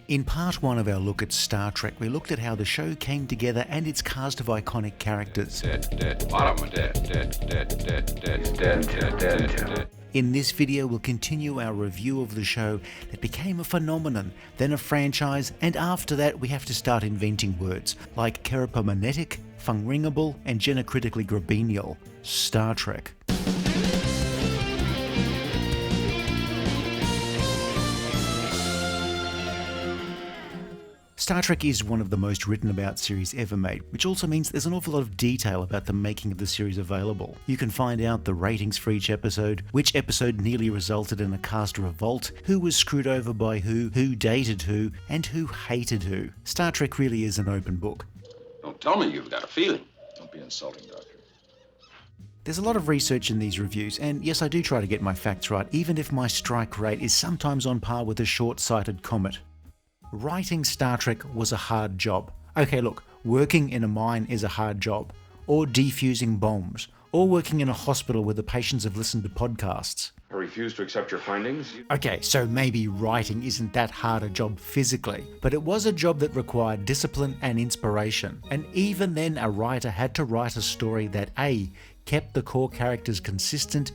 In part 1 of our look at Star Trek, we looked at how the show came together and its cast of iconic characters. In this video, we'll continue our review of the show that became a phenomenon, then a franchise, and after that we have to start inventing words like kerapomanetic, fungringable, and genocritically grabenial. Star Trek. Star Trek is one of the most written about series ever made, which also means there's an awful lot of detail about the making of the series available. You can find out the ratings for each episode, which episode nearly resulted in a cast revolt, who was screwed over by who dated who, and who hated who. Star Trek really is an open book. Don't tell me you've got a feeling. Don't be insulting, Doctor. There's a lot of research in these reviews, and yes, I do try to get my facts right, even if my strike rate is sometimes on par with a short-sighted comet. Writing Star Trek was a hard job. Okay, look, working in a mine is a hard job, or defusing bombs, or working in a hospital where the patients have listened to podcasts. I refuse to accept your findings. Okay, so maybe writing isn't that hard a job physically, but it was a job that required discipline and inspiration. And even then, a writer had to write a story that A, kept the core characters consistent,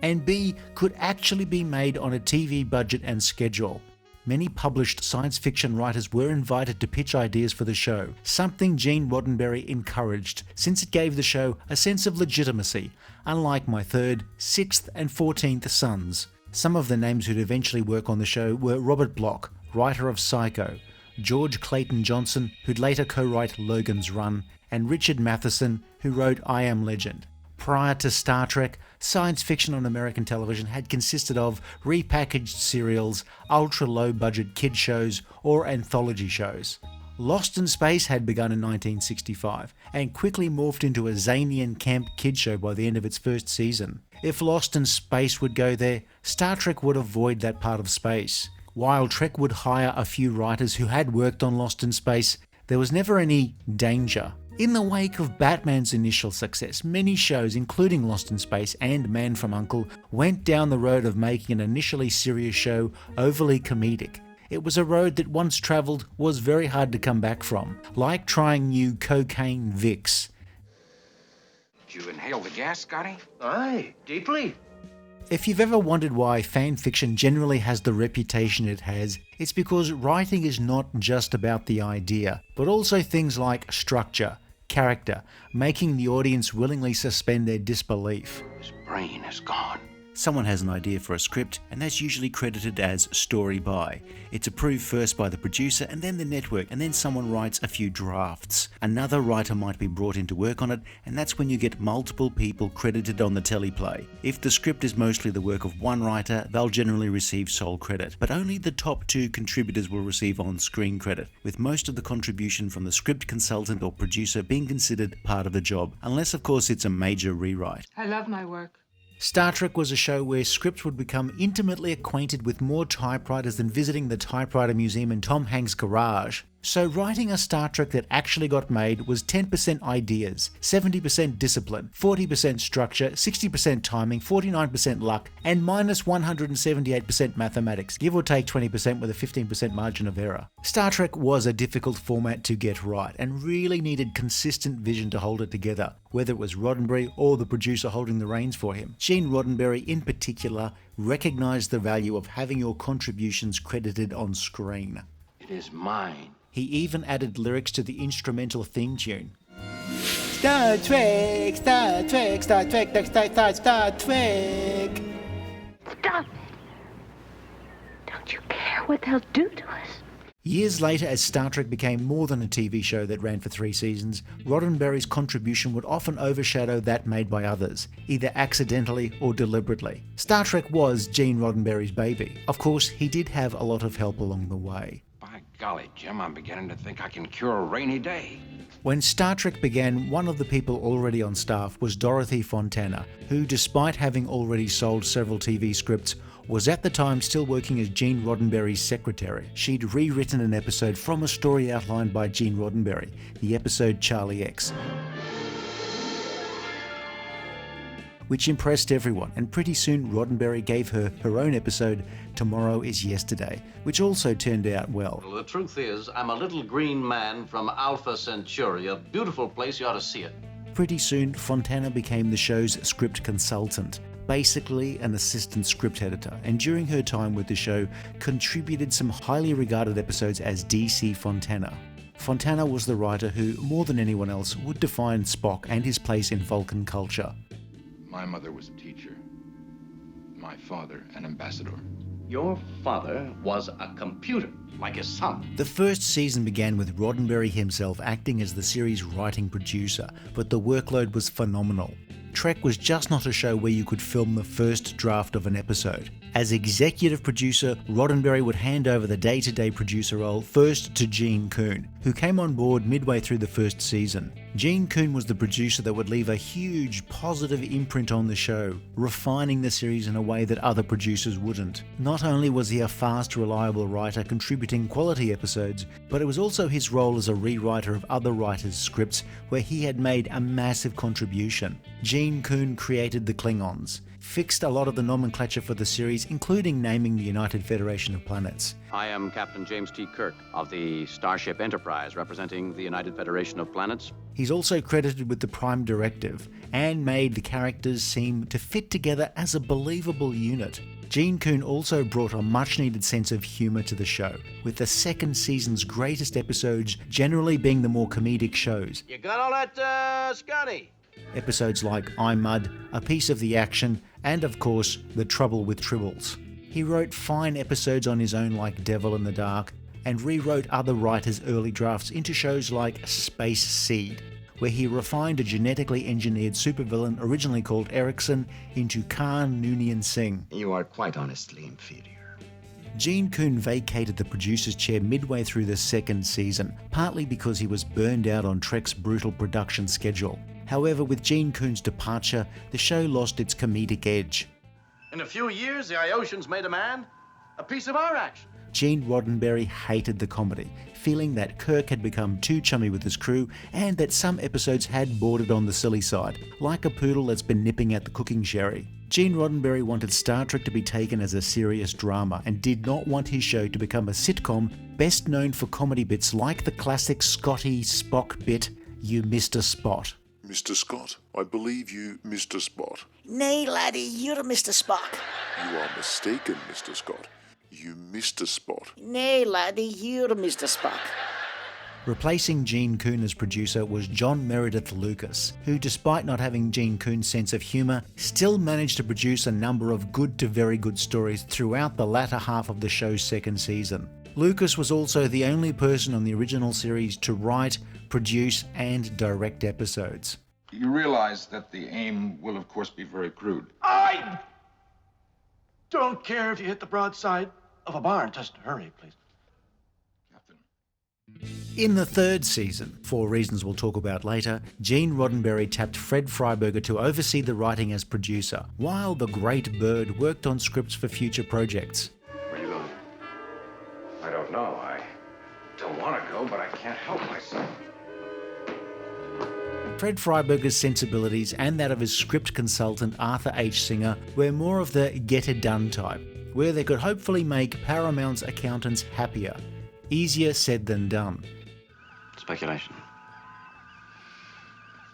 and B, could actually be made on a TV budget and schedule. Many published science fiction writers were invited to pitch ideas for the show, something Gene Roddenberry encouraged, since it gave the show a sense of legitimacy, unlike my third, sixth, and 14th sons. Some of the names who'd eventually work on the show were Robert Bloch, writer of Psycho, George Clayton Johnson, who'd later co-write Logan's Run, and Richard Matheson, who wrote I Am Legend. Prior to Star Trek, science fiction on American television had consisted of repackaged serials, ultra-low-budget kid shows, or anthology shows. Lost in Space had begun in 1965, and quickly morphed into a zany and camp kid show by the end of its first season. If Lost in Space would go there, Star Trek would avoid that part of space. While Trek would hire a few writers who had worked on Lost in Space, there was never any danger. In the wake of Batman's initial success, many shows, including Lost in Space and Man from U.N.C.L.E., went down the road of making an initially serious show overly comedic. It was a road that once travelled was very hard to come back from, like trying new cocaine Vicks. Did you inhale the gas, Scotty? Aye, deeply. If you've ever wondered why fan fiction generally has the reputation it has, it's because writing is not just about the idea, but also things like structure, character, making the audience willingly suspend their disbelief. His brain is gone. Someone has an idea for a script, and that's usually credited as story by. It's approved first by the producer and then the network, and then someone writes a few drafts. Another writer might be brought in to work on it, and that's when you get multiple people credited on the teleplay. If the script is mostly the work of one writer, they'll generally receive sole credit, but only the top two contributors will receive on-screen credit, with most of the contribution from the script consultant or producer being considered part of the job, unless of course it's a major rewrite. I love my work. Star Trek was a show where scripts would become intimately acquainted with more typewriters than visiting the typewriter museum in Tom Hanks' garage. So writing a Star Trek that actually got made was 10% ideas, 70% discipline, 40% structure, 60% timing, 49% luck, and minus 178% mathematics, give or take 20% with a 15% margin of error. Star Trek was a difficult format to get right and really needed consistent vision to hold it together, whether it was Roddenberry or the producer holding the reins for him. Gene Roddenberry in particular recognized the value of having your contributions credited on screen. It is mine. He even added lyrics to the instrumental theme tune. Star Trek, Star Trek, Star Trek, Star Trek. Stop! Don't you care what they'll do to us? Years later, as Star Trek became more than a TV show that ran for 3 seasons, Roddenberry's contribution would often overshadow that made by others, either accidentally or deliberately. Star Trek was Gene Roddenberry's baby. Of course, he did have a lot of help along the way. By golly, Jim, I'm beginning to think I can cure a rainy day. When Star Trek began, one of the people already on staff was Dorothy Fontana, who, despite having already sold several TV scripts, was at the time still working as Gene Roddenberry's secretary. She'd rewritten an episode from a story outlined by Gene Roddenberry, the episode Charlie X. which impressed everyone, and pretty soon Roddenberry gave her her own episode, Tomorrow is Yesterday, which also turned out well. Well, the truth is, I'm a little green man from Alpha Centauri, a beautiful place, you ought to see it. Pretty soon, Fontana became the show's script consultant, basically an assistant script editor, and during her time with the show, contributed some highly regarded episodes as DC Fontana. Fontana was the writer who, more than anyone else, would define Spock and his place in Vulcan culture. My mother was a teacher. My father, an ambassador. Your father was a computer, like his son. The first season began with Roddenberry himself acting as the series' writing producer, but the workload was phenomenal. Trek was just not a show where you could film the first draft of an episode. As executive producer, Roddenberry would hand over the day-to-day producer role first to Gene Coon, who came on board midway through the first season. Gene Coon was the producer that would leave a huge positive imprint on the show, refining the series in a way that other producers wouldn't. Not only was he a fast, reliable writer contributing quality episodes, but it was also his role as a rewriter of other writers' scripts where he had made a massive contribution. Gene Coon created the Klingons, fixed a lot of the nomenclature for the series, including naming the United Federation of Planets. I am Captain James T. Kirk of the Starship Enterprise, representing the United Federation of Planets. He's also credited with the Prime Directive and made the characters seem to fit together as a believable unit. Gene Coon also brought a much-needed sense of humour to the show, with the second season's greatest episodes generally being the more comedic shows. You got all that, Scotty? Episodes like I'm Mud, A Piece of the Action, and of course, The Trouble with Tribbles. He wrote fine episodes on his own like Devil in the Dark, and rewrote other writers' early drafts into shows like Space Seed, where he refined a genetically engineered supervillain originally called Erickson into Khan Noonien Singh. You are quite honestly inferior. Gene Coon vacated the producer's chair midway through the second season, partly because he was burned out on Trek's brutal production schedule. However, with Gene Coon's departure, the show lost its comedic edge. In a few years, the Iosians made a man a piece of our action. Gene Roddenberry hated the comedy, feeling that Kirk had become too chummy with his crew and that some episodes had bordered on the silly side, like a poodle that's been nipping at the cooking sherry. Gene Roddenberry wanted Star Trek to be taken as a serious drama and did not want his show to become a sitcom best known for comedy bits like the classic Scotty Spock bit, You Missed a Spot. Mr. Scott, I believe you missed a spot. Nay, laddie, you're Mr. Spock. You are mistaken, Mr. Scott. You missed a spot. Nay, laddie, you're Mr. Spock. Replacing Gene Coon as producer was John Meredyth Lucas, who, despite not having Gene Coon's sense of humour, still managed to produce a number of good to very good stories throughout the latter half of the show's second season. Lucas was also the only person on the original series to write, produce, and direct episodes. You realize that the aim will, of course, be very crude. I don't care if you hit the broadside of a barn. Just hurry, please. Captain. In the third season, for reasons we'll talk about later, Gene Roddenberry tapped Fred Freiberger to oversee the writing as producer, while the Great Bird worked on scripts for future projects. Where are you going? I don't know. I don't want to go, but I can't help myself. Fred Freiberger's sensibilities and that of his script consultant Arthur H. Singer were more of the get-it-done type, where they could hopefully make Paramount's accountants happier. Easier said than done. Speculation.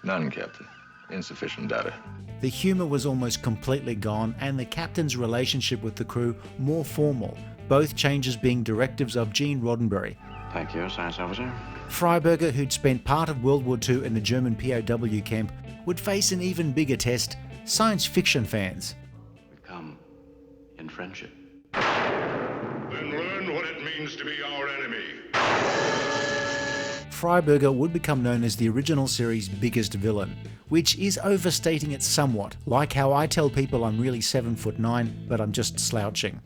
None, Captain. Insufficient data. The humour was almost completely gone, and the captain's relationship with the crew more formal, both changes being directives of Gene Roddenberry. Thank you, Science Officer. Freiberger, who'd spent part of World War II in a German POW camp, would face an even bigger test: science fiction fans. We come in friendship. Then learn what it means to be our enemy. Freiberger would become known as the original series' biggest villain, which is overstating it somewhat, like how I tell people I'm really 7'9", but I'm just slouching.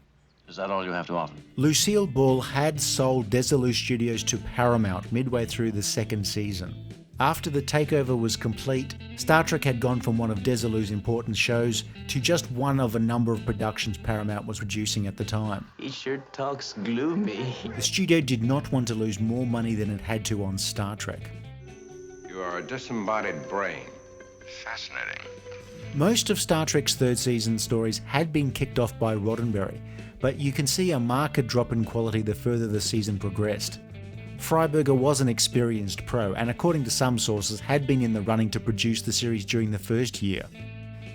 Is that all you have to offer? Lucille Ball had sold Desilu Studios to Paramount midway through the second season. After the takeover was complete, Star Trek had gone from one of Desilu's important shows to just one of a number of productions Paramount was producing at the time. He sure talks gloomy. The studio did not want to lose more money than it had to on Star Trek. You are a disembodied brain, Fascinating. Most of Star Trek's third season stories had been kicked off by Roddenberry, but you can see a marked drop in quality the further the season progressed. Freiberger was an experienced pro, and according to some sources had been in the running to produce the series during the first year.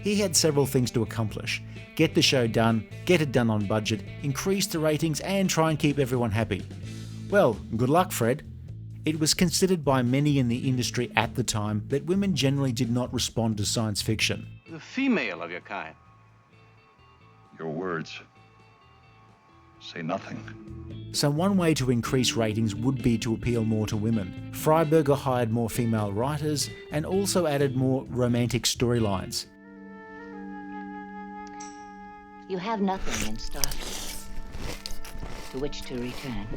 He had several things to accomplish: get the show done, get it done on budget, increase the ratings, and try and keep everyone happy. Well, good luck, Fred. It was considered by many in the industry at the time that women generally did not respond to science fiction. The female of your kind. Your words say nothing. So one way to increase ratings would be to appeal more to women. Freiberger hired more female writers and also added more romantic storylines. You have nothing in Starship to which to return.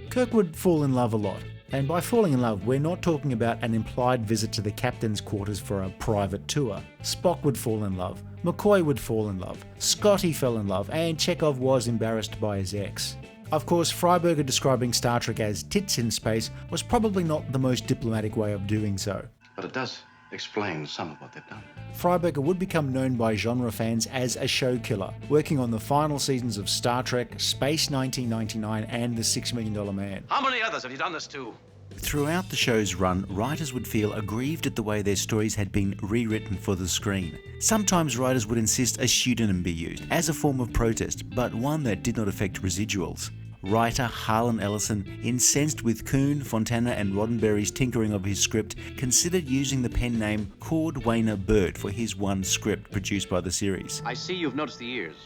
Kirk would fall in love a lot. And by falling in love, we're not talking about an implied visit to the captain's quarters for a private tour. Spock would fall in love, McCoy would fall in love, Scotty fell in love, and Chekov was embarrassed by his ex. Of course, Freiberger describing Star Trek as tits in space was probably not the most diplomatic way of doing so. But it does explain some of what they've done. Freiberger would become known by genre fans as a show killer, working on the final seasons of Star Trek, Space 1999, and The $6 Million Man. How many others have you done this to? Throughout the show's run, writers would feel aggrieved at the way their stories had been rewritten for the screen. Sometimes writers would insist a pseudonym be used, as a form of protest, but one that did not affect residuals. Writer Harlan Ellison, incensed with Coon, Fontana and Roddenberry's tinkering of his script, considered using the pen name Cordwainer Bird for his one script produced by the series. I see you've noticed the ears.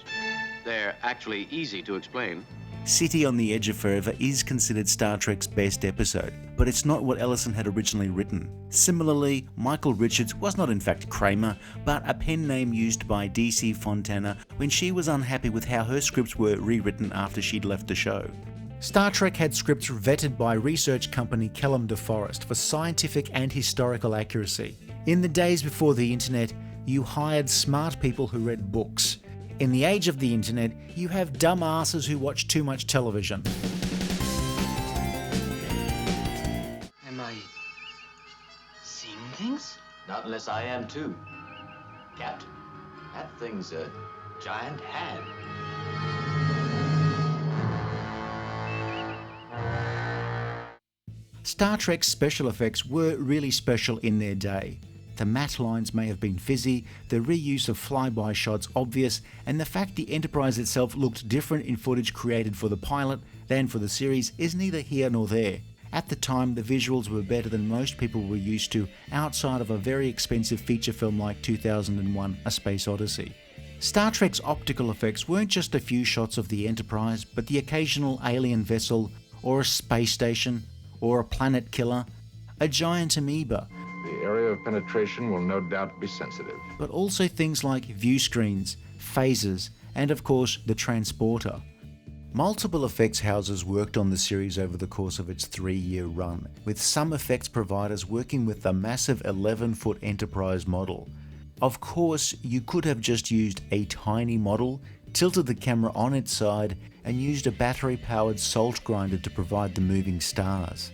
They're actually easy to explain. City on the Edge of Forever is considered Star Trek's best episode, but it's not what Ellison had originally written. Similarly, Michael Richards was not in fact Kramer, but a pen name used by DC Fontana when she was unhappy with how her scripts were rewritten after she'd left the show. Star Trek had scripts vetted by research company DeForest for scientific and historical accuracy. In the days before the internet, you hired smart people who read books. In the age of the internet, you have dumb asses who watch too much television. Am I seeing things? Not unless I am too. Captain, that thing's a giant hand. Star Trek's special effects were really special in their day. The matte lines may have been fizzy, the reuse of flyby shots obvious, and the fact the Enterprise itself looked different in footage created for the pilot than for the series is neither here nor there. At the time, the visuals were better than most people were used to outside of a very expensive feature film like 2001: A Space Odyssey. Star Trek's optical effects weren't just a few shots of the Enterprise, but the occasional alien vessel, or a space station, or a planet killer, a giant amoeba. The area of penetration will no doubt be sensitive. But also things like view screens, phasers, and of course the transporter. Multiple effects houses worked on the series over the course of its 3-year run, with some effects providers working with the massive 11-foot Enterprise model. Of course, you could have just used a tiny model, tilted the camera on its side, and used a battery-powered salt grinder to provide the moving stars.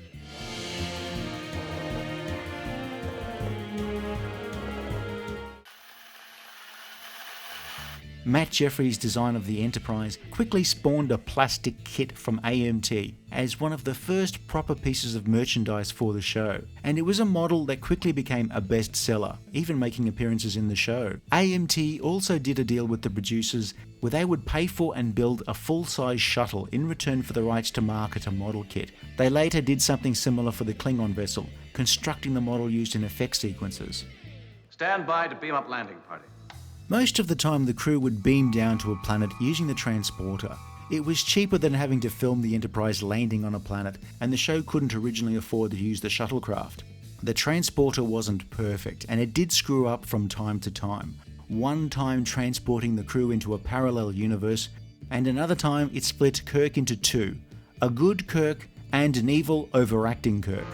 Matt Jeffries' design of the Enterprise quickly spawned a plastic kit from AMT as one of the first proper pieces of merchandise for the show, and it was a model that quickly became a bestseller, even making appearances in the show. AMT also did a deal with the producers where they would pay for and build a full-size shuttle in return for the rights to market a model kit. They later did something similar for the Klingon vessel, constructing the model used in effect sequences. Stand by to beam up landing party. Most of the time the crew would beam down to a planet using the transporter. It was cheaper than having to film the Enterprise landing on a planet, and the show couldn't originally afford to use the shuttlecraft. The transporter wasn't perfect, and it did screw up from time to time. One time transporting the crew into a parallel universe, and another time it split Kirk into two, a good Kirk and an evil, overacting Kirk.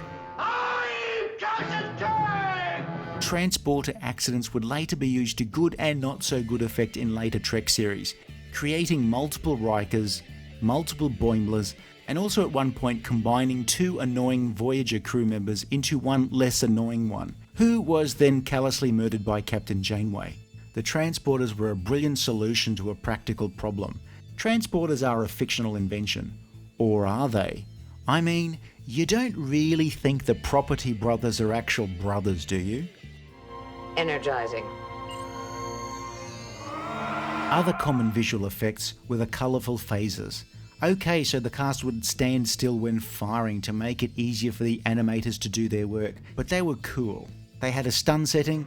Transporter accidents would later be used to good and not so good effect in later Trek series, creating multiple Rikers, multiple Boimlers, and also at one point combining two annoying Voyager crew members into one less annoying one. who was then callously murdered by Captain Janeway. The transporters were a brilliant solution to a practical problem. Transporters are a fictional invention. Or are they? I mean, you don't really think the Property Brothers are actual brothers, do you? Energizing. Other common visual effects were the colourful phasers. Okay, so the cast would stand still when firing to make it easier for the animators to do their work, but they were cool. They had a stun setting,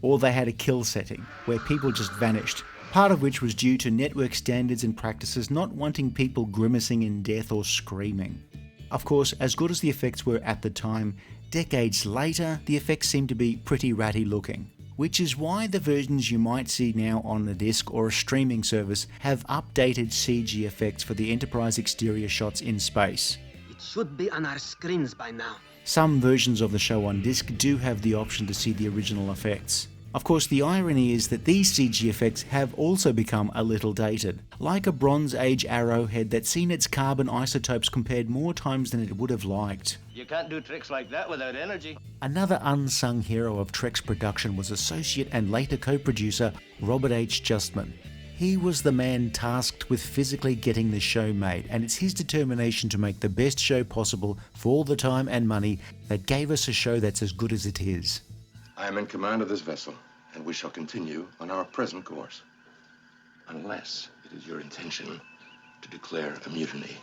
or they had a kill setting, where people just vanished, part of which was due to network standards and practices not wanting people grimacing in death or screaming. Of course, as good as the effects were at the time, decades later, the effects seemed to be pretty ratty looking, which is why the versions you might see now on a disc or a streaming service have updated CG effects for the Enterprise exterior shots in space. It should be on our screens by now. Some versions of the show on disc do have the option to see the original effects. Of course, the irony is that these CG effects have also become a little dated, like a Bronze Age arrowhead that's seen its carbon isotopes compared more times than it would have liked. You can't do tricks like that without energy. Another unsung hero of Trek's production was associate and later co-producer Robert H. Justman. He was the man tasked with physically getting the show made, and it's his determination to make the best show possible for all the time and money that gave us a show that's as good as it is. I am in command of this vessel, and we shall continue on our present course, unless it is your intention to declare a mutiny.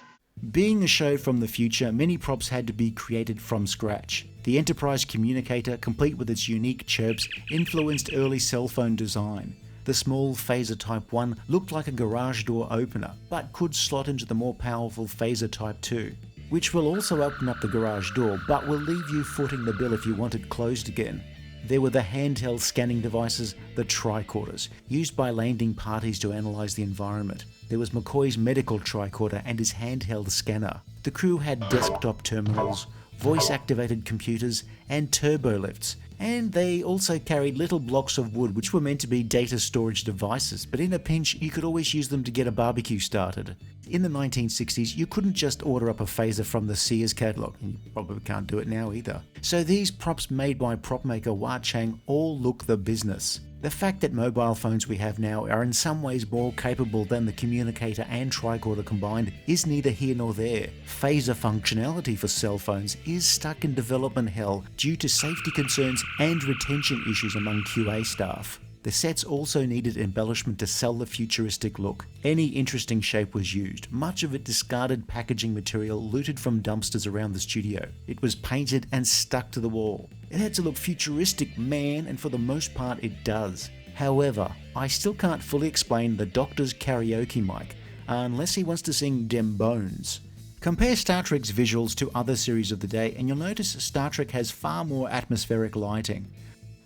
Being a show from the future, many props had to be created from scratch. The Enterprise communicator, complete with its unique chirps, influenced early cell phone design. The small Phaser Type 1 looked like a garage door opener, but could slot into the more powerful Phaser Type 2, which will also open up the garage door, but will leave you footing the bill if you want it closed again. There were the handheld scanning devices, the tricorders, used by landing parties to analyse the environment. There was McCoy's medical tricorder and his handheld scanner. The crew had desktop terminals, voice-activated computers, and turbolifts. And they also carried little blocks of wood which were meant to be data storage devices, but in a pinch you could always use them to get a barbecue started. In the 1960s, you couldn't just order up a phaser from the Sears catalogue, and you probably can't do it now either. So these props made by prop maker Wah Chang all look the business. The fact that mobile phones we have now are in some ways more capable than the communicator and tricorder combined is neither here nor there. Phaser functionality for cell phones is stuck in development hell due to safety concerns and retention issues among QA staff. The sets also needed embellishment to sell the futuristic look. Any interesting shape was used, much of it discarded packaging material looted from dumpsters around the studio. It was painted and stuck to the wall. It had to look futuristic, man, and for the most part it does. However, I still can't fully explain the Doctor's karaoke mic, unless he wants to sing Dem Bones. Compare Star Trek's visuals to other series of the day and you'll notice Star Trek has far more atmospheric lighting.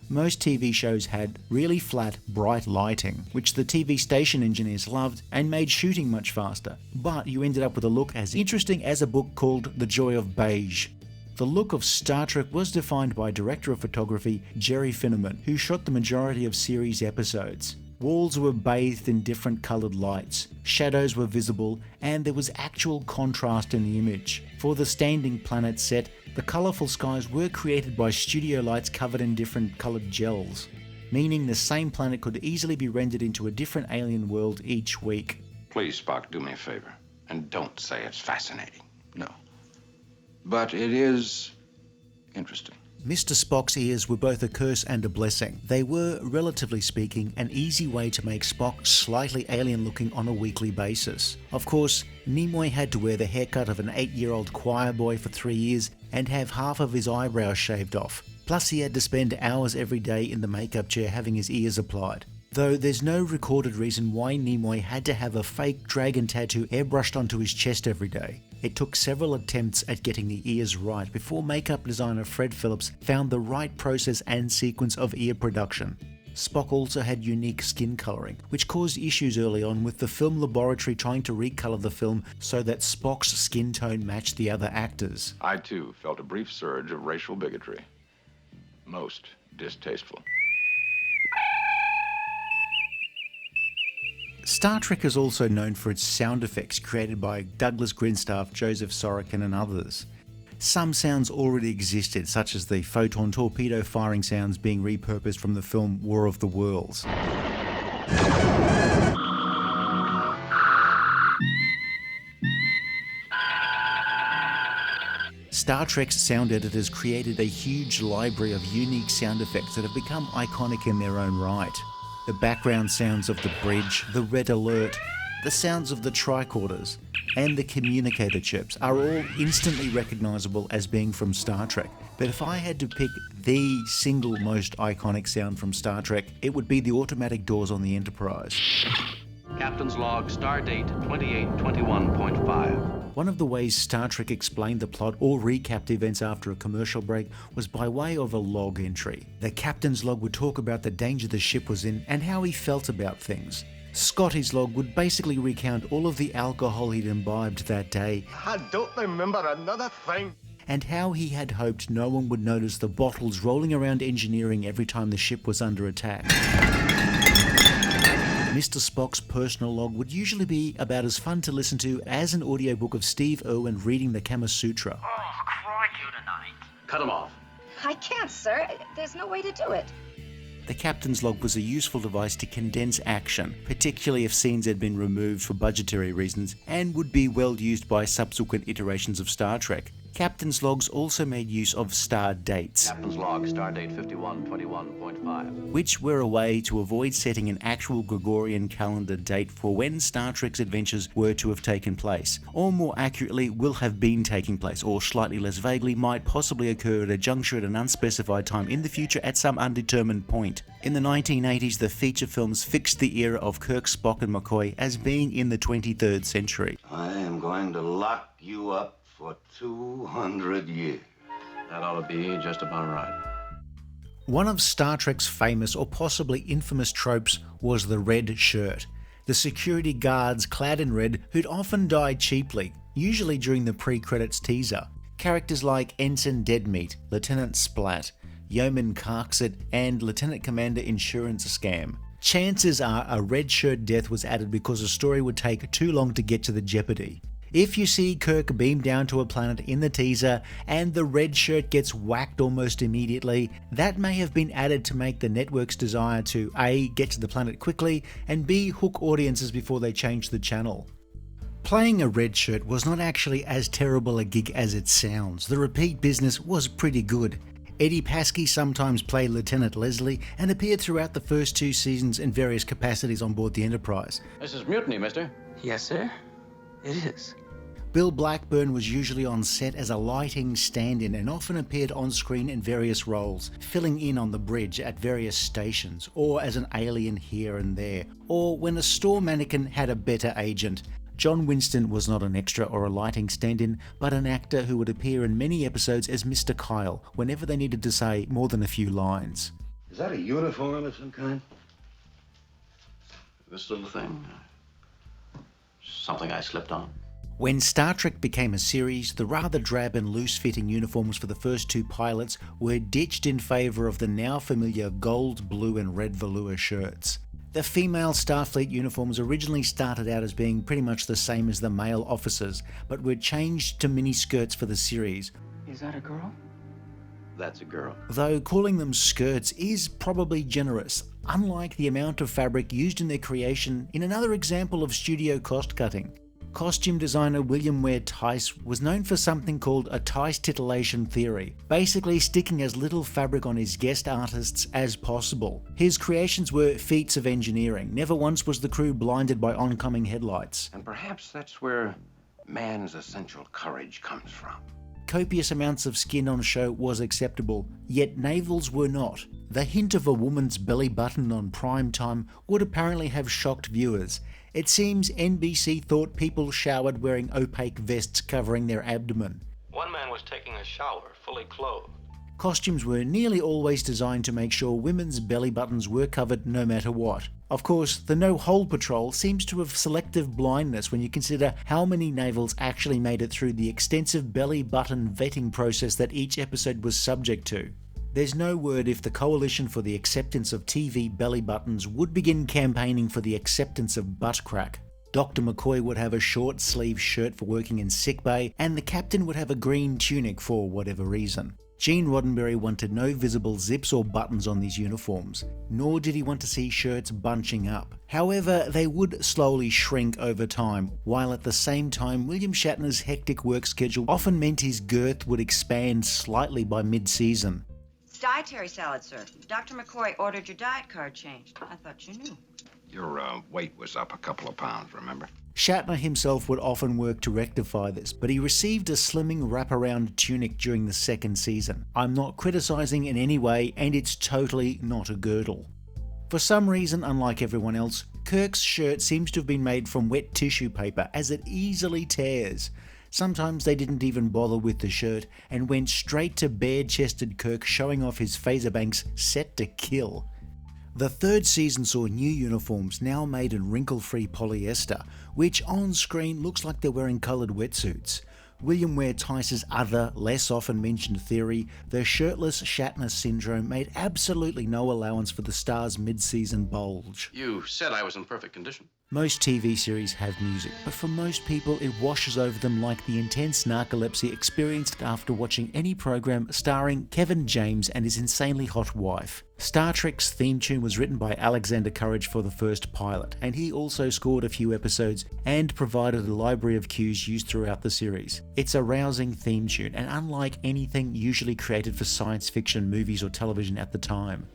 Most TV shows had really flat, bright lighting, which the TV station engineers loved and made shooting much faster, but you ended up with a look as interesting as a book called The Joy of Beige. The look of Star Trek was defined by director of photography Jerry Finnerman, who shot the majority of series episodes. Walls were bathed in different coloured lights, shadows were visible, and there was actual contrast in the image. For the Standing Planet set, the colourful skies were created by studio lights covered in different coloured gels, meaning the same planet could easily be rendered into a different alien world each week. Please, Spock, do me a favor, and don't say it's fascinating. No. But it is interesting. Mr. Spock's ears were both a curse and a blessing. They were, relatively speaking, an easy way to make Spock slightly alien-looking on a weekly basis. Of course, Nimoy had to wear the haircut of an 8-year-old choir boy for 3 years and have half of his eyebrows shaved off. Plus he had to spend hours every day in the makeup chair having his ears applied. Though there's no recorded reason why Nimoy had to have a fake dragon tattoo airbrushed onto his chest every day. It took several attempts at getting the ears right before makeup designer Fred Phillips found the right process and sequence of ear production. Spock also had unique skin colouring, which caused issues early on with the film laboratory trying to recolour the film so that Spock's skin tone matched the other actors. I, too, felt a brief surge of racial bigotry. Most distasteful. Star Trek is also known for its sound effects created by Douglas Grinstaff, Joseph Sorokin and others. Some sounds already existed, such as the photon torpedo firing sounds being repurposed from the film War of the Worlds. Star Trek's sound editors created a huge library of unique sound effects that have become iconic in their own right. The background sounds of the bridge, the red alert, the sounds of the tricorders, and the communicator chips are all instantly recognisable as being from Star Trek. But if I had to pick the single most iconic sound from Star Trek, it would be the automatic doors on the Enterprise. Captain's log, stardate 2821.5. One of the ways Star Trek explained the plot or recapped events after a commercial break was by way of a log entry. The captain's log would talk about the danger the ship was in and how he felt about things. Scotty's log would basically recount all of the alcohol he'd imbibed that day. I don't remember another thing. And how he had hoped no one would notice the bottles rolling around engineering every time the ship was under attack. Mr. Spock's personal log would usually be about as fun to listen to as an audiobook of Steve Irwin reading the Kama Sutra. Oh, crikey tonight. Cut him off. I can't, sir. There's no way to do it. The captain's log was a useful device to condense action, particularly if scenes had been removed for budgetary reasons, and would be well used by subsequent iterations of Star Trek. Captain's logs also made use of star dates. Captain's log, stardate 5121.5. Which were a way to avoid setting an actual Gregorian calendar date for when Star Trek's adventures were to have taken place, or more accurately, will have been taking place, or slightly less vaguely, might possibly occur at a juncture at an unspecified time in the future at some undetermined point. In the 1980s, the feature films fixed the era of Kirk, Spock and McCoy as being in the 23rd century. I am going to lock you up for 200 years. That ought to be just about right. One of Star Trek's famous or possibly infamous tropes was the red shirt. The security guards clad in red who'd often die cheaply, usually during the pre-credits teaser. Characters like Ensign Deadmeat, Lieutenant Splat, Yeoman Carkset, and Lieutenant Commander Insurance Scam. Chances are a red shirt death was added because the story would take too long to get to the jeopardy. If you see Kirk beam down to a planet in the teaser and the red shirt gets whacked almost immediately, that may have been added to make the network's desire to A, get to the planet quickly, and B, hook audiences before they change the channel. Playing a red shirt was not actually as terrible a gig as it sounds. The repeat business was pretty good. Eddie Paskey sometimes played Lieutenant Leslie and appeared throughout the first 2 seasons in various capacities on board the Enterprise. This is mutiny, mister. Yes, sir. It is. Bill Blackburn was usually on set as a lighting stand-in and often appeared on screen in various roles, filling in on the bridge at various stations, or as an alien here and there, or when a store mannequin had a better agent. John Winston was not an extra or a lighting stand-in, but an actor who would appear in many episodes as Mr. Kyle whenever they needed to say more than a few lines. Is that a uniform of some kind? This little thing. Something I slipped on. When Star Trek became a series, the rather drab and loose-fitting uniforms for the first 2 pilots were ditched in favour of the now familiar gold, blue and red velour shirts. The female Starfleet uniforms originally started out as being pretty much the same as the male officers, but were changed to miniskirts for the series. Is that a girl? That's a girl. Though calling them skirts is probably generous, unlike the amount of fabric used in their creation in another example of studio cost-cutting. Costume designer William Ware Theiss was known for something called a Theiss titillation theory, basically sticking as little fabric on his guest artists as possible. His creations were feats of engineering. Never once was the crew blinded by oncoming headlights. And perhaps that's where man's essential courage comes from. Copious amounts of skin on show was acceptable, yet navels were not. The hint of a woman's belly button on prime time would apparently have shocked viewers. It seems NBC thought people showered wearing opaque vests covering their abdomen. One man was taking a shower, fully clothed. Costumes were nearly always designed to make sure women's belly buttons were covered no matter what. Of course, the no-hole patrol seems to have selective blindness when you consider how many navels actually made it through the extensive belly button vetting process that each episode was subject to. There's no word if the Coalition for the Acceptance of TV Belly Buttons would begin campaigning for the acceptance of butt crack. Dr. McCoy would have a short sleeve shirt for working in sickbay, and the captain would have a green tunic for whatever reason. Gene Roddenberry wanted no visible zips or buttons on these uniforms, nor did he want to see shirts bunching up. However, they would slowly shrink over time, while at the same time William Shatner's hectic work schedule often meant his girth would expand slightly by mid-season. It's dietary salad, sir. Dr. McCoy ordered your diet card changed. I thought you knew. Your weight was up a couple of pounds, remember? Shatner himself would often work to rectify this, but he received a slimming wraparound tunic during the second season. I'm not criticising in any way, and it's totally not a girdle. For some reason, unlike everyone else, Kirk's shirt seems to have been made from wet tissue paper, as it easily tears. Sometimes they didn't even bother with the shirt, and went straight to bare-chested Kirk showing off his phaser banks set to kill. The third season saw new uniforms now made in wrinkle-free polyester, which on screen looks like they're wearing coloured wetsuits. William Ware Theiss's other, less often mentioned theory, the shirtless Shatner syndrome, made absolutely no allowance for the star's mid-season bulge. You said I was in perfect condition. Most TV series have music, but for most people it washes over them like the intense narcolepsy experienced after watching any program starring Kevin James and his insanely hot wife. Star Trek's theme tune was written by Alexander Courage for the first pilot, and he also scored a few episodes and provided a library of cues used throughout the series. It's a rousing theme tune, and unlike anything usually created for science fiction movies or television at the time.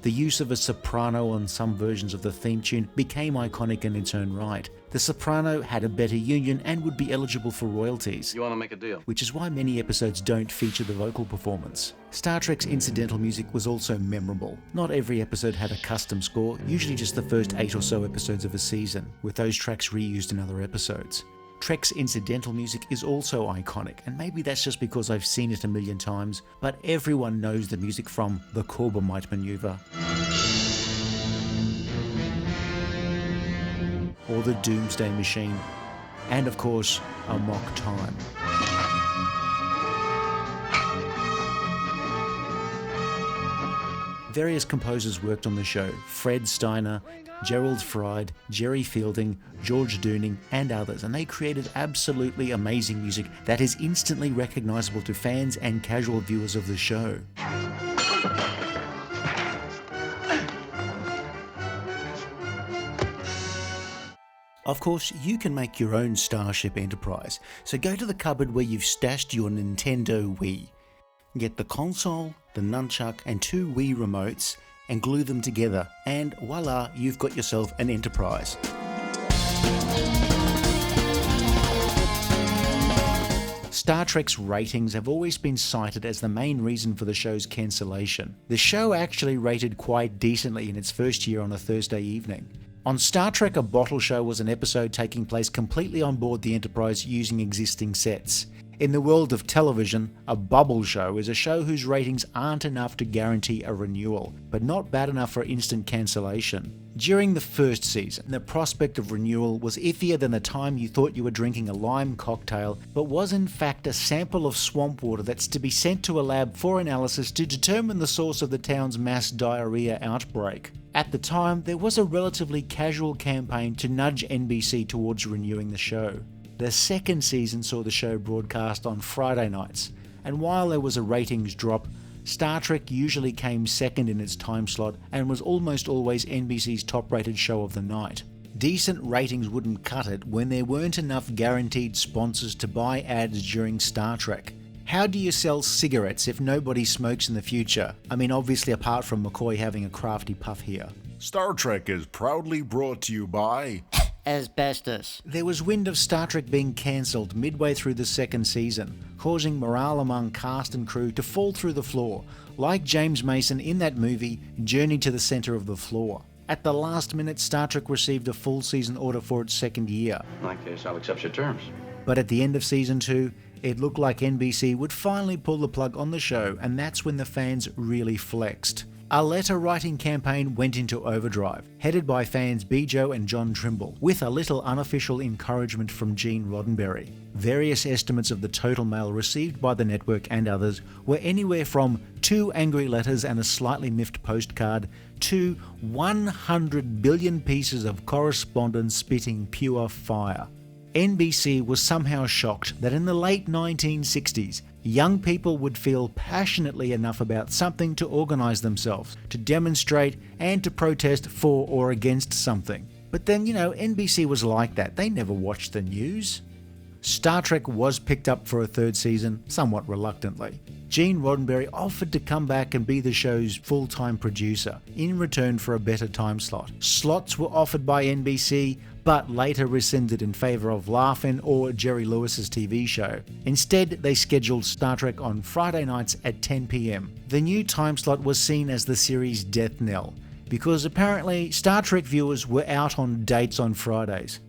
The use of a soprano on some versions of the theme tune became iconic in its own right. The soprano had a better union and would be eligible for royalties. You want to make a deal? Which is why many episodes don't feature the vocal performance. Star Trek's incidental music was also memorable. Not every episode had a custom score, usually just the first 8 or so episodes of a season, with those tracks reused in other episodes. Trek's incidental music is also iconic, and maybe that's just because I've seen it a million times, but everyone knows the music from The Corbomite Maneuver, or The Doomsday Machine, and of course, Amok Time. Various composers worked on the show: Fred Steiner, Gerald Fried, Jerry Fielding, George Dooning, and others, and they created absolutely amazing music that is instantly recognisable to fans and casual viewers of the show. Of course, you can make your own Starship Enterprise, so go to the cupboard where you've stashed your Nintendo Wii. Get the console, the nunchuck, and 2 Wii remotes, and glue them together, and voila, you've got yourself an Enterprise. Star Trek's ratings have always been cited as the main reason for the show's cancellation. The show actually rated quite decently in its first year on a Thursday evening. On Star Trek: A Bottle Show was an episode taking place completely on board the Enterprise using existing sets. In the world of television, a bubble show is a show whose ratings aren't enough to guarantee a renewal, but not bad enough for instant cancellation. During the first season, the prospect of renewal was iffier than the time you thought you were drinking a lime cocktail, but was in fact a sample of swamp water that's to be sent to a lab for analysis to determine the source of the town's mass diarrhea outbreak. At the time, there was a relatively casual campaign to nudge NBC towards renewing the show. The second season saw the show broadcast on Friday nights, and while there was a ratings drop, Star Trek usually came second in its time slot and was almost always NBC's top-rated show of the night. Decent ratings wouldn't cut it when there weren't enough guaranteed sponsors to buy ads during Star Trek. How do you sell cigarettes if nobody smokes in the future? I mean, obviously apart from McCoy having a crafty puff here. Star Trek is proudly brought to you by... asbestos. There was wind of Star Trek being cancelled midway through the second season, causing morale among cast and crew to fall through the floor, like James Mason in that movie, Journey to the Centre of the Floor. At the last minute, Star Trek received a full season order for its second year. In that case, I'll accept your terms. But at the end of season 2, it looked like NBC would finally pull the plug on the show, and that's when the fans really flexed. a letter-writing campaign went into overdrive, headed by fans Bijo and John Trimble, with a little unofficial encouragement from Gene Roddenberry. Various estimates of the total mail received by the network and others were anywhere from 2 angry letters and a slightly miffed postcard to 100 billion pieces of correspondence spitting pure fire. NBC was somehow shocked that in the late 1960s, young people would feel passionately enough about something to organise themselves, to demonstrate and to protest for or against something. But then, NBC was like that. They never watched the news. Star Trek was picked up for a 3rd season, somewhat reluctantly. Gene Roddenberry offered to come back and be the show's full-time producer, in return for a better time slot. Slots were offered by NBC, but later rescinded in favour of Laugh-In or Jerry Lewis's TV show. Instead, they scheduled Star Trek on Friday nights at 10 p.m. The new time slot was seen as the series' death knell, because apparently Star Trek viewers were out on dates on Fridays.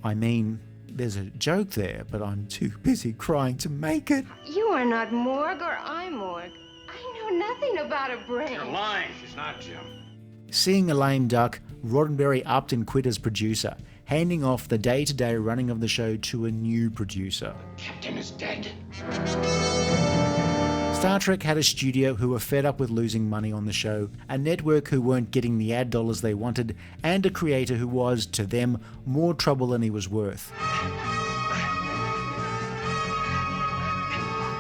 I mean, there's a joke there, but I'm too busy crying to make it. You are not Morg or I'm Morg. I know nothing about a brain. You're lying. She's not, Jim. Seeing a lame duck, Roddenberry upped and quit as producer, handing off the day-to-day running of the show to a new producer. Captain is dead. Star Trek had a studio who were fed up with losing money on the show, a network who weren't getting the ad dollars they wanted, and a creator who was, to them, more trouble than he was worth.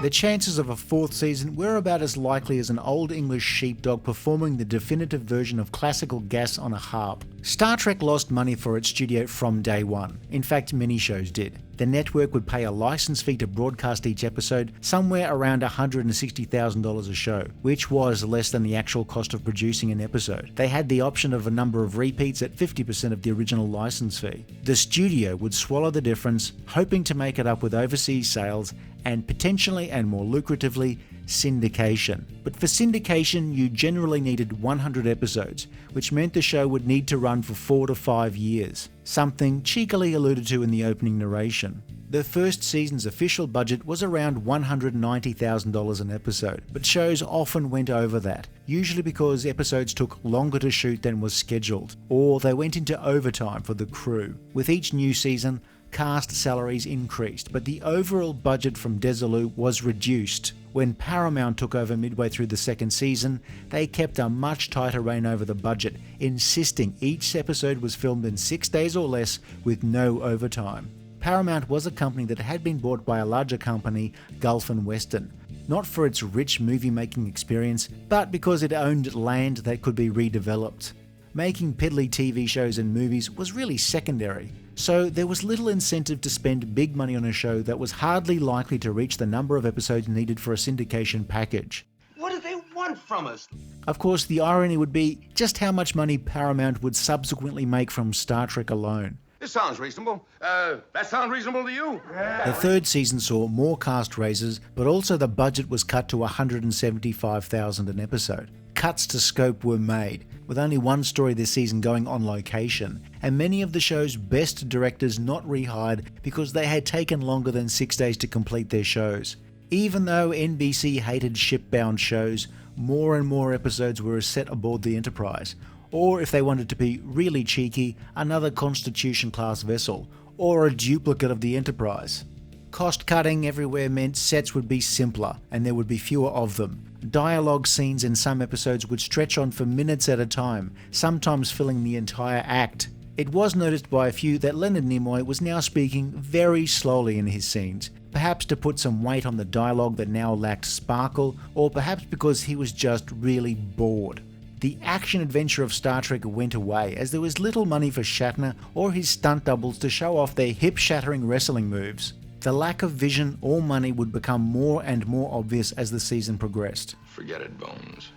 The chances of a 4th season were about as likely as an old English sheepdog performing the definitive version of classical gas on a harp. Star Trek lost money for its studio from day one. In fact, many shows did. The network would pay a license fee to broadcast each episode, somewhere around $160,000 a show, which was less than the actual cost of producing an episode. They had the option of a number of repeats at 50% of the original license fee. The studio would swallow the difference, hoping to make it up with overseas sales and potentially and more lucratively, syndication. But for syndication, you generally needed 100 episodes, which meant the show would need to run for 4 to 5 years, something cheekily alluded to in the opening narration. The first season's official budget was around $190,000 an episode, but shows often went over that, usually because episodes took longer to shoot than was scheduled, or they went into overtime for the crew. With each new season, cast salaries increased, but the overall budget from Desilu was reduced. When Paramount took over midway through the 2nd season, they kept a much tighter rein over the budget, insisting each episode was filmed in 6 days or less with no overtime. Paramount was a company that had been bought by a larger company, Gulf and Western, not for its rich movie-making experience, but because it owned land that could be redeveloped. Making piddly TV shows and movies was really secondary, so there was little incentive to spend big money on a show that was hardly likely to reach the number of episodes needed for a syndication package. What do they want from us? Of course, the irony would be just how much money Paramount would subsequently make from Star Trek alone. This sounds reasonable. That sound reasonable to you? The 3rd season saw more cast raises, but also the budget was cut to $175,000 an episode. Cuts to scope were made, with only one story this season going on location, and many of the show's best directors not rehired because they had taken longer than 6 days to complete their shows. Even though NBC hated shipbound shows, more and more episodes were set aboard the Enterprise, or if they wanted to be really cheeky, another Constitution-class vessel, or a duplicate of the Enterprise. Cost cutting everywhere meant sets would be simpler, and there would be fewer of them. Dialogue scenes in some episodes would stretch on for minutes at a time, sometimes filling the entire act. It was noticed by a few that Leonard Nimoy was now speaking very slowly in his scenes, perhaps to put some weight on the dialogue that now lacked sparkle, or perhaps because he was just really bored. The action-adventure of Star Trek went away as there was little money for Shatner or his stunt doubles to show off their hip-shattering wrestling moves. The lack of vision or money would become more and more obvious as the season progressed. Forget it, Bones.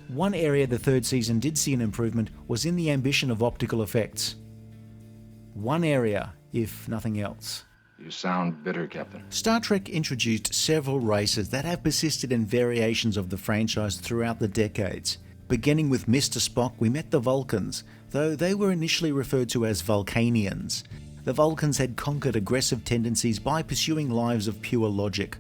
One area the 3rd season did see an improvement was in the ambition of optical effects. One area, if nothing else. You sound bitter, Captain. Star Trek introduced several races that have persisted in variations of the franchise throughout the decades. Beginning with Mr. Spock, we met the Vulcans, though they were initially referred to as Vulcanians. The Vulcans had conquered aggressive tendencies by pursuing lives of pure logic.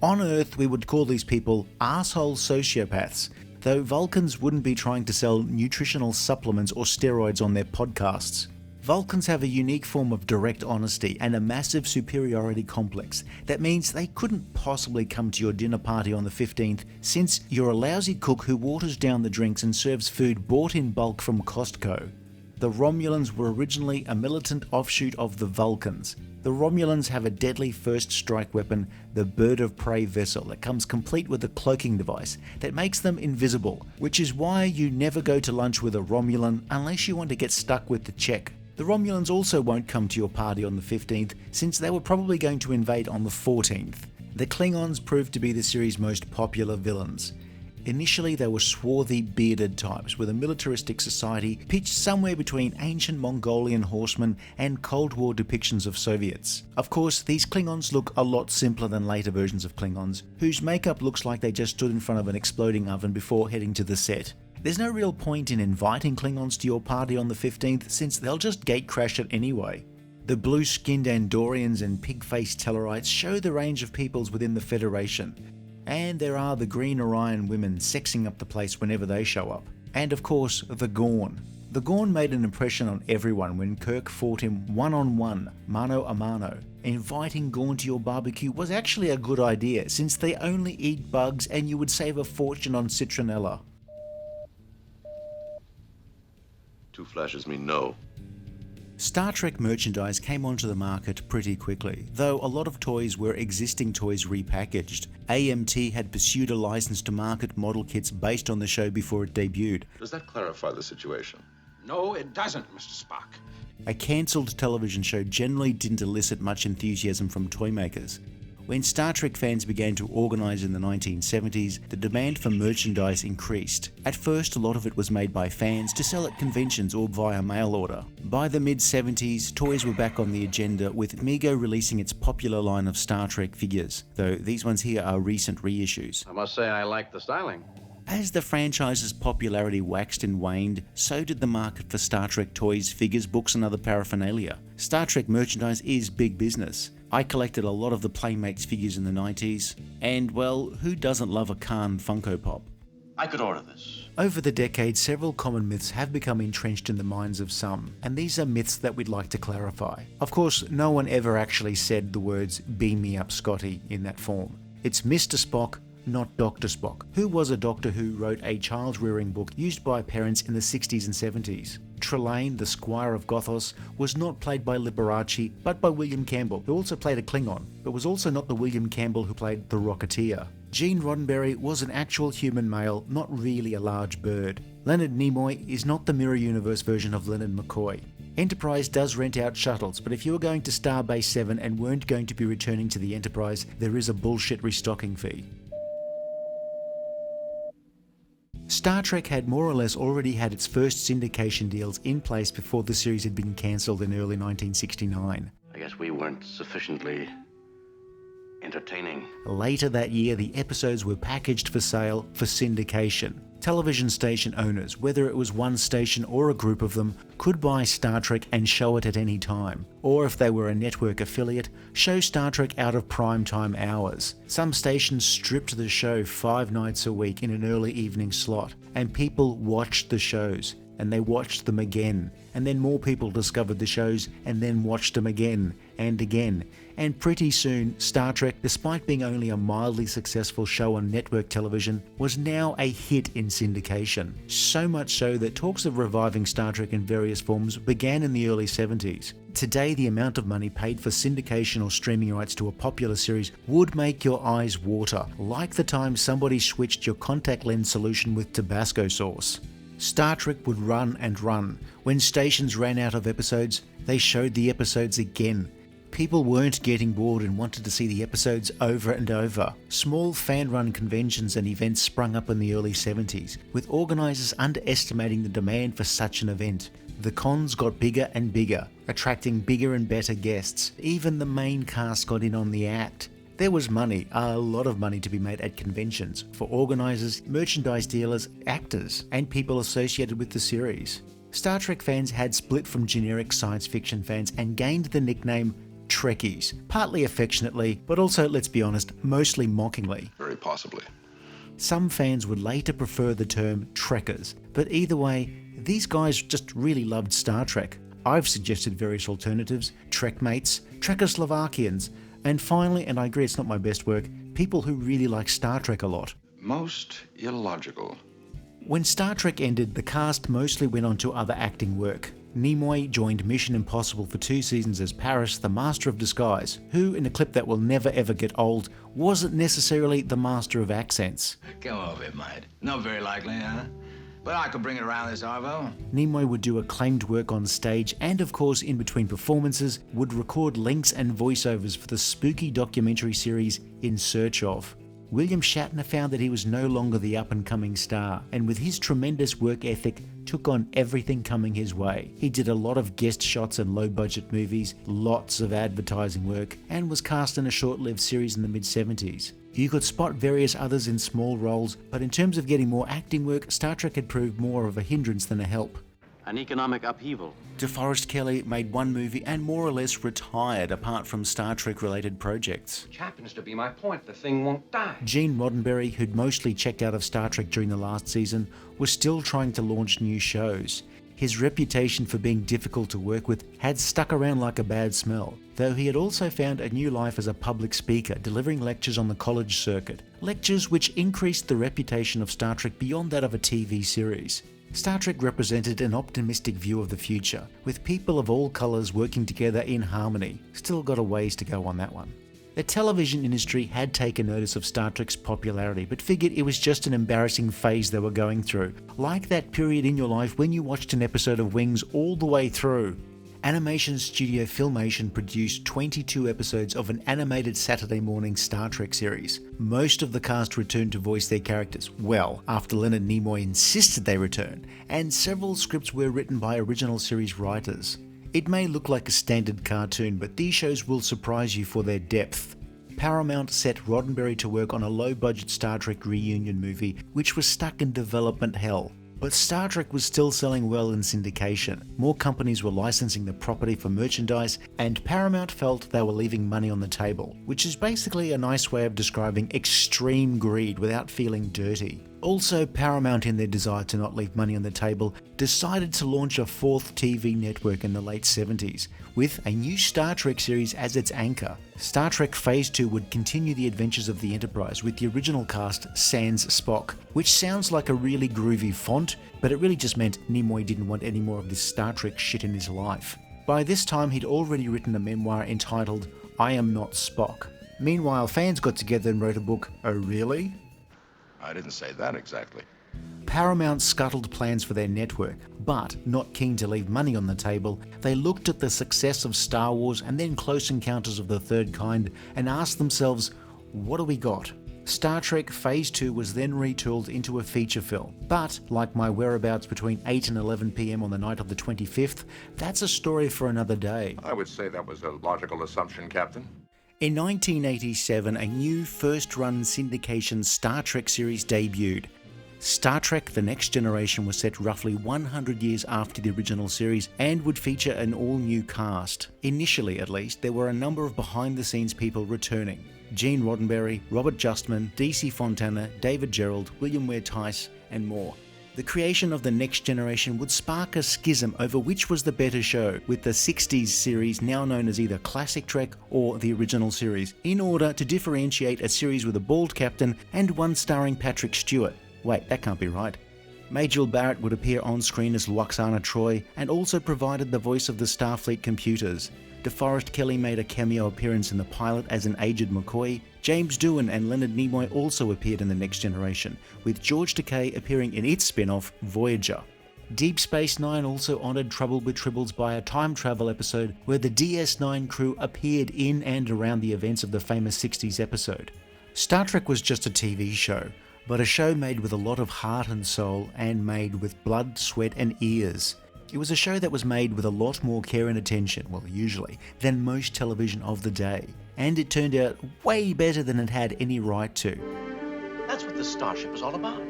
On Earth, we would call these people arsehole sociopaths, though Vulcans wouldn't be trying to sell nutritional supplements or steroids on their podcasts. Vulcans have a unique form of direct honesty and a massive superiority complex that means they couldn't possibly come to your dinner party on the 15th since you're a lousy cook who waters down the drinks and serves food bought in bulk from Costco. The Romulans were originally a militant offshoot of the Vulcans. The Romulans have a deadly first strike weapon, the Bird of Prey vessel, that comes complete with a cloaking device that makes them invisible, which is why you never go to lunch with a Romulan unless you want to get stuck with the Czech. The Romulans also won't come to your party on the 15th since they were probably going to invade on the 14th. The Klingons proved to be the series' most popular villains. Initially they were swarthy, bearded types with a militaristic society pitched somewhere between ancient Mongolian horsemen and Cold War depictions of Soviets. Of course, these Klingons look a lot simpler than later versions of Klingons, whose makeup looks like they just stood in front of an exploding oven before heading to the set. There's no real point in inviting Klingons to your party on the 15th since they'll just gatecrash it anyway. The blue-skinned Andorians and pig-faced Tellarites show the range of peoples within the Federation. And there are the Green Orion women sexing up the place whenever they show up. And of course, the Gorn. The Gorn made an impression on everyone when Kirk fought him one-on-one, mano a mano. Inviting Gorn to your barbecue was actually a good idea since they only eat bugs and you would save a fortune on citronella. 2 flashes mean no. Star Trek merchandise came onto the market pretty quickly, though a lot of toys were existing toys repackaged. AMT had pursued a license to market model kits based on the show before it debuted. Does that clarify the situation? No, it doesn't, Mr. Spock. A cancelled television show generally didn't elicit much enthusiasm from toy makers. When Star Trek fans began to organise in the 1970s, the demand for merchandise increased. At first, a lot of it was made by fans to sell at conventions or via mail order. By the mid-70s, toys were back on the agenda, with Mego releasing its popular line of Star Trek figures, though these ones here are recent reissues. I must say I like the styling. As the franchise's popularity waxed and waned, so did the market for Star Trek toys, figures, books and other paraphernalia. Star Trek merchandise is big business. I collected a lot of the Playmates figures in the 90s, and well, who doesn't love a Khan Funko Pop? I could order this. Over the decades, several common myths have become entrenched in the minds of some, and these are myths that we'd like to clarify. Of course, no one ever actually said the words "Beam me up, Scotty" in that form. It's Mr. Spock, not Dr. Spock, who was a doctor who wrote a child-rearing book used by parents in the 60s and 70s. Trelane, the Squire of Gothos, was not played by Liberace, but by William Campbell, who also played a Klingon, but was also not the William Campbell who played the Rocketeer. Gene Roddenberry was an actual human male, not really a large bird. Leonard Nimoy is not the Mirror Universe version of Leonard McCoy. Enterprise does rent out shuttles, but if you were going to Starbase 7 and weren't going to be returning to the Enterprise, there is a bullshit restocking fee. Star Trek had more or less already had its first syndication deals in place before the series had been cancelled in early 1969. I guess we weren't sufficiently entertaining. Later that year, the episodes were packaged for sale for syndication. Television station owners, whether it was one station or a group of them, could buy Star Trek and show it at any time. Or if they were a network affiliate, show Star Trek out of primetime hours. Some stations stripped the show 5 nights a week in an early evening slot, and people watched the shows, and they watched them again, and then more people discovered the shows and then watched them again and again. And pretty soon, Star Trek, despite being only a mildly successful show on network television, was now a hit in syndication. So much so that talks of reviving Star Trek in various forms began in the early 70s. Today, the amount of money paid for syndication or streaming rights to a popular series would make your eyes water, like the time somebody switched your contact lens solution with Tabasco sauce. Star Trek would run and run. When stations ran out of episodes, they showed the episodes again. People weren't getting bored and wanted to see the episodes over and over. Small fan-run conventions and events sprung up in the early 70s, with organisers underestimating the demand for such an event. The cons got bigger and bigger, attracting bigger and better guests. Even the main cast got in on the act. There was money, a lot of money to be made at conventions, for organisers, merchandise dealers, actors, and people associated with the series. Star Trek fans had split from generic science fiction fans and gained the nickname Trekkies, partly affectionately, but also, let's be honest, mostly mockingly. Very possibly. Some fans would later prefer the term Trekkers, but either way, these guys just really loved Star Trek. I've suggested various alternatives: Trekmates, Czechoslovakians, and finally, and I agree it's not my best work, people who really like Star Trek a lot. Most illogical. When Star Trek ended, the cast mostly went on to other acting work. Nimoy joined Mission Impossible for 2 seasons as Paris, the Master of Disguise, who, in a clip that will never ever get old, wasn't necessarily the master of accents. Come off it, mate. Not very likely, huh? But I could bring it around this Arvo. Nimoy would do acclaimed work on stage and, of course, in between performances, would record links and voiceovers for the spooky documentary series In Search Of. William Shatner found that he was no longer the up-and-coming star, and with his tremendous work ethic, took on everything coming his way. He did a lot of guest shots in low-budget movies, lots of advertising work, and was cast in a short-lived series in the mid-70s. You could spot various others in small roles, but in terms of getting more acting work, Star Trek had proved more of a hindrance than a help. An economic upheaval. DeForest Kelley made one movie and more or less retired apart from Star Trek-related projects. Which happens to be my point. The thing won't die. Gene Roddenberry, who'd mostly checked out of Star Trek during the last season, was still trying to launch new shows. His reputation for being difficult to work with had stuck around like a bad smell, though he had also found a new life as a public speaker, delivering lectures on the college circuit. Lectures which increased the reputation of Star Trek beyond that of a TV series. Star Trek represented an optimistic view of the future, with people of all colours working together in harmony. Still got a ways to go on that one. The television industry had taken notice of Star Trek's popularity, but figured it was just an embarrassing phase they were going through, like that period in your life when you watched an episode of Wings all the way through. Animation studio Filmation produced 22 episodes of an animated Saturday morning Star Trek series. Most of the cast returned to voice their characters, well, after Leonard Nimoy insisted they return, and several scripts were written by original series writers. It may look like a standard cartoon, but these shows will surprise you for their depth. Paramount set Roddenberry to work on a low-budget Star Trek reunion movie, which was stuck in development hell. But Star Trek was still selling well in syndication. More companies were licensing the property for merchandise, and Paramount felt they were leaving money on the table, which is basically a nice way of describing extreme greed without feeling dirty. Also, Paramount, in their desire to not leave money on the table, decided to launch a 4th TV network in the late 70s, with a new Star Trek series as its anchor. Star Trek Phase 2 would continue the adventures of the Enterprise with the original cast sans Spock, which sounds like a really groovy font, but it really just meant Nimoy didn't want any more of this Star Trek shit in his life. By this time, he'd already written a memoir entitled I Am Not Spock. Meanwhile, fans got together and wrote a book. Oh really? I didn't say that exactly. Paramount scuttled plans for their network, but not keen to leave money on the table, they looked at the success of Star Wars and then Close Encounters of the Third Kind and asked themselves, what do we got? Star Trek Phase 2 was then retooled into a feature film, but like my whereabouts between 8 and 11 PM on the night of the 25th, that's a story for another day. I would say that was a logical assumption, Captain. In 1987, a new first-run syndication Star Trek series debuted. Star Trek The Next Generation was set roughly 100 years after the original series and would feature an all-new cast. Initially, at least, there were a number of behind-the-scenes people returning. Gene Roddenberry, Robert Justman, Dorothy Fontana, David Gerrold, William Ware Theiss, and more. The creation of The Next Generation would spark a schism over which was the better show, with the 60s series now known as either Classic Trek or the original series, in order to differentiate a series with a bald captain and one starring Patrick Stewart. Wait, that can't be right. Majel Barrett would appear on screen as Lwaxana Troi and also provided the voice of the Starfleet computers. DeForest Kelley made a cameo appearance in the pilot as an aged McCoy. James Doohan and Leonard Nimoy also appeared in The Next Generation, with George Takei appearing in its spin-off, Voyager. Deep Space Nine also honoured Trouble with Tribbles by a time travel episode where the DS9 crew appeared in and around the events of the famous 60s episode. Star Trek was just a TV show, but a show made with a lot of heart and soul and made with blood, sweat and ears. It was a show that was made with a lot more care and attention, well usually, than most television of the day. And it turned out way better than it had any right to. That's what the Starship is all about.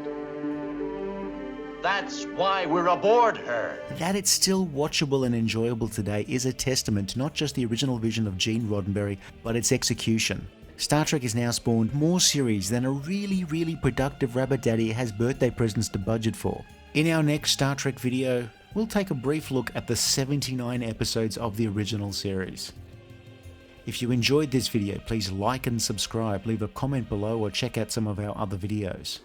That's why we're aboard her. That it's still watchable and enjoyable today is a testament to not just the original vision of Gene Roddenberry, but its execution. Star Trek has now spawned more series than a really productive rabbit daddy has birthday presents to budget for. In our next Star Trek video, we'll take a brief look at the 79 episodes of the original series. If you enjoyed this video, please like and subscribe, leave a comment below or check out some of our other videos.